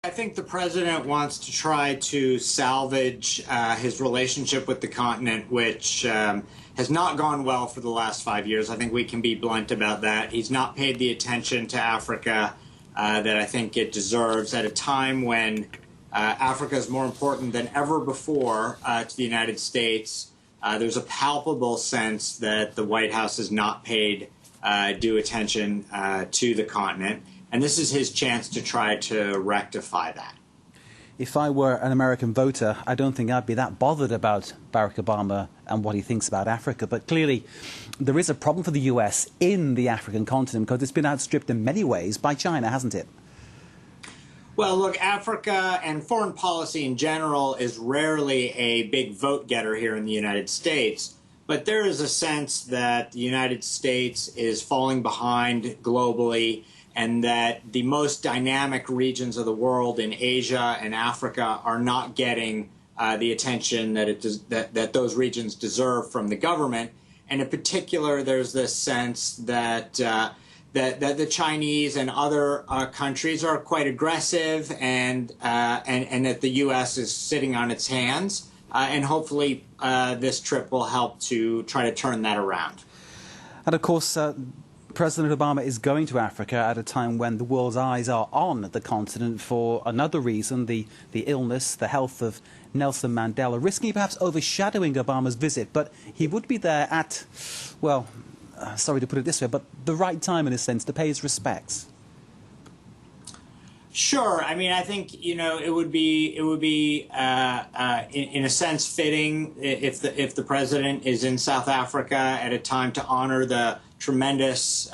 I think the president wants to try to salvage his relationship with the continent, which has not gone well for the last 5 years. I think we can be blunt about that. He's not paid the attention to Africa that I think it deserves at a time when Africa is more important than ever before to the United States. There's a palpable sense that the White House has not paid due attention to the continent. And this is his chance to try to rectify that. If I were an American voter, I don't think I'd be that bothered about Barack Obama and what he thinks about Africa. But clearly, there is a problem for the U.S. in the African continent because it's been outstripped in many ways by China, hasn't it? Well, look, Africa and foreign policy in general is rarely a big vote getter here in the United States. But there is a sense that the United States is falling behind globally, and that the most dynamic regions of the world in Asia and Africa are not getting the attention that those regions deserve from the government. And in particular, there's this sense that that the Chinese and other countries are quite aggressive, and that the U.S. is sitting on its hands. And hopefully this trip will help to try to turn that around. And of course, President Obama is going to Africa at a time when the world's eyes are on the continent for another reason, the illness, the health of Nelson Mandela, risking perhaps overshadowing Obama's visit. But he would be there at, well, sorry to put it this way, but the right time in a sense to pay his respects. Sure. I mean, I think, it would be in a sense fitting if the president is in South Africa at a time to honor the tremendous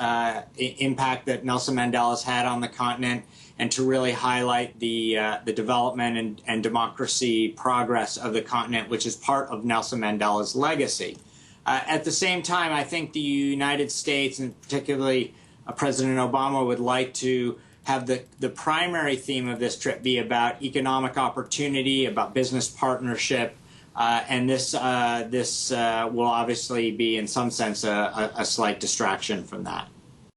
impact that Nelson Mandela's had on the continent, and to really highlight the development and democracy progress of the continent, which is part of Nelson Mandela's legacy. At the same time, I think the United States, and particularly President Obama, would like to have the primary theme of this trip be about economic opportunity, about business partnership, and this will obviously be, in some sense, a slight distraction from that.